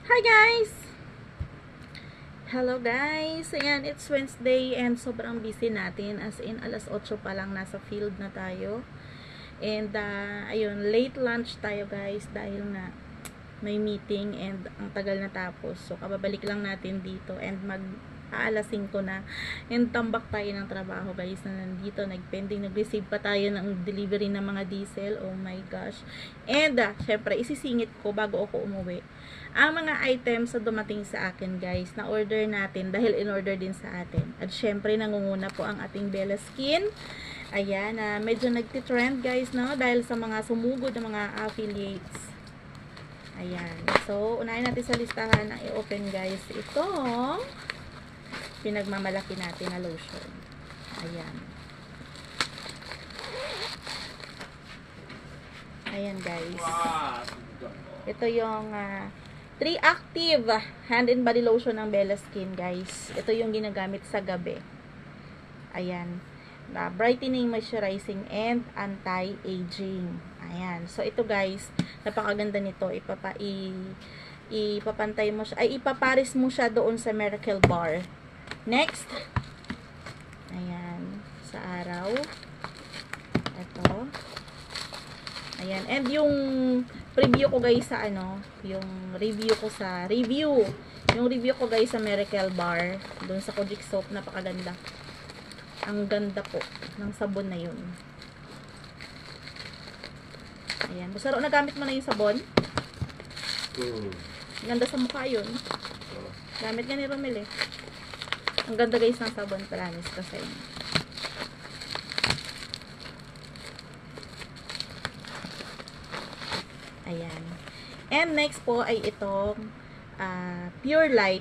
Hi guys! Hello guys! Ayan, it's Wednesday and sobrang busy natin. As in, alas 8 pa lang nasa field na tayo. And, ayun, late lunch tayo guys dahil nga may meeting and ang tagal na tapos. So, kababalik lang natin dito and alas 5 na. And tambak tayo ng trabaho guys na nandito. Nag-pending, nag-receive pa tayo ng delivery ng mga diesel. Oh my gosh. And, syempre, isisingit ko bago ako umuwi ang mga items na dumating sa akin guys, na order natin dahil in-order din sa atin. At syempre nangunguna po ang ating Bella Skin. Ayan, medyo nagtitrend guys, no? Dahil sa mga sumugod ng mga affiliates. Ayan. So, unahin natin sa listahan na i-open guys itong pinagmamalaki natin na lotion. Ayan. Ayan guys. Ito yung 3 active hand and body lotion ng Bella Skin guys. Ito yung ginagamit sa gabi. Ayan. Brightening, moisturizing, and anti-aging. Ayan. So, ito guys, napakaganda nito. Ipapantay mo siya, ipaparis mo siya doon sa Miracle Bar. Next. Ayan. Sa araw. Ito. Ayan. And yung review ko guys sa yung review ko guys sa Miracle Bar, doon sa Kojic Soap, napakaganda. Ang ganda po ng sabon na yun. Ayan. Basta nagamit mo na yung sabon. Ganda sa mukha yun. Gamit nga ni Romel eh. Ang ganda guys ng sabon, promise ko sa inyo. Ayan. And next po ay itong Pure Light.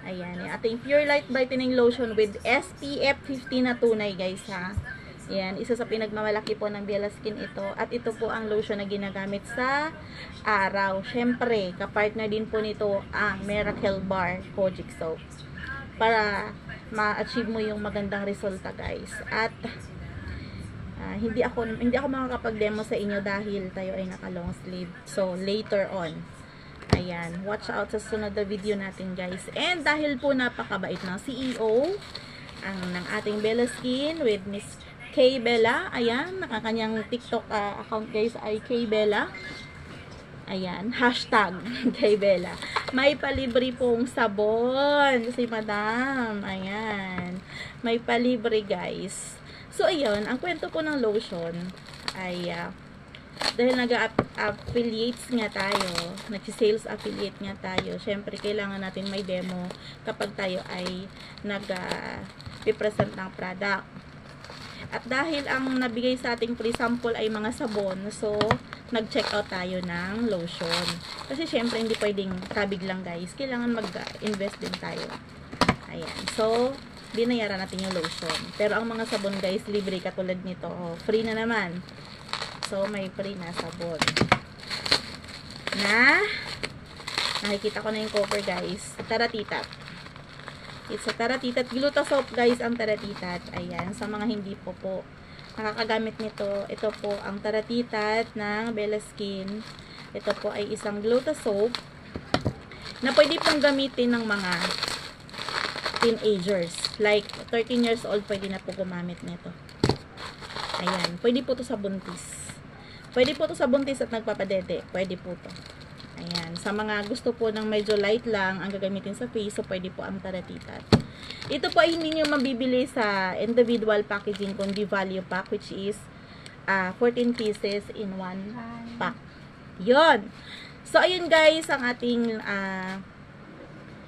Ayan. Yung ating Pure Light Brightening Lotion with SPF 50 na tunay guys ha. Ayan. Isa sa pinagmamalaki po ng Bella Skin ito. At ito po ang lotion na ginagamit sa araw. Syempre, kapartner din po nito ang Miracle Bar Kojic Soap. Para ma-achieve mo yung magandang resulta guys. At hindi ako makakapag-demo sa inyo dahil tayo ay naka-long sleeve. So, later on. Ayan. Watch out sa sunod na video natin, guys. And dahil po napakabait ng CEO ng ating Bella Skin with Miss K. Bella. Ayan. Nakakanyang TikTok account, guys, ay K. Bella. Ayan. Hashtag K. Bella. May palibre pong sabon. Si Madam. Ayan. May palibre, guys. So, ayun, ang kwento po ng lotion ay dahil nag-affiliates nga tayo, nag-sales affiliate nga tayo, syempre kailangan natin may demo kapag tayo ay nag-represent ng product. At dahil ang nabigay sa ating free sample ay mga sabon, so nag-check out tayo ng lotion. Kasi syempre hindi pwedeng kabig lang guys, kailangan mag-invest din tayo. Ayan, so binayaran natin yung lotion. Pero ang mga sabon guys, libre katulad nito. Oh, free na naman. So, may free na sabon. Nakikita ko na yung cover guys. Taratitat. It's a Taratitat. Gluta soap guys ang Taratitat. Ayan. Sa mga hindi po nakakagamit nito, ito po ang Taratitat ng Bella Skin. Ito po ay isang gluta soap na pwede pong gamitin ng mga teenagers. Like, 13 years old, pwede na po gumamit nito. Ayan. Pwede po to sa buntis. Pwede po to sa buntis at nagpapadede. Pwede po to. Ayan. Sa mga gusto po ng medyo light lang ang gagamitin sa face, so pwede po ang Taratitat. Ito po ay hindi nyo mabibili sa individual packaging, kundi value pack, which is 14 pieces in 1 pack. Yun. So, ayun guys, ang ating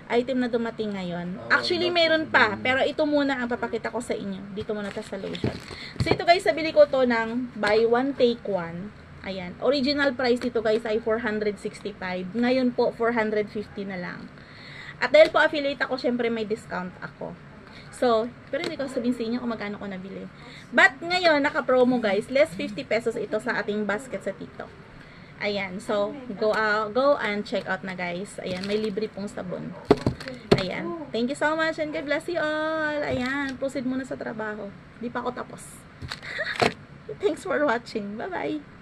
item na dumating ngayon. Actually, meron pa. Pero ito muna ang papakita ko sa inyo. Dito muna ta sa lotion. So, ito guys, nabili ko to ng buy one, take one. Ayan. Original price dito guys ay 465. Ngayon po, 450 na lang. At dahil po affiliate ako, syempre may discount ako. So, pero hindi ko sabihin sa inyo kung magkano ko nabili. But ngayon, naka-promo guys. Less 50 pesos ito sa ating basket sa TikTok. Ayan, so, go and check out na guys. Ayan, may libre pong sabon. Ayan, thank you so much and God bless you all. Ayan, proceed muna sa trabaho. Di pa ako tapos. Thanks for watching. Bye-bye.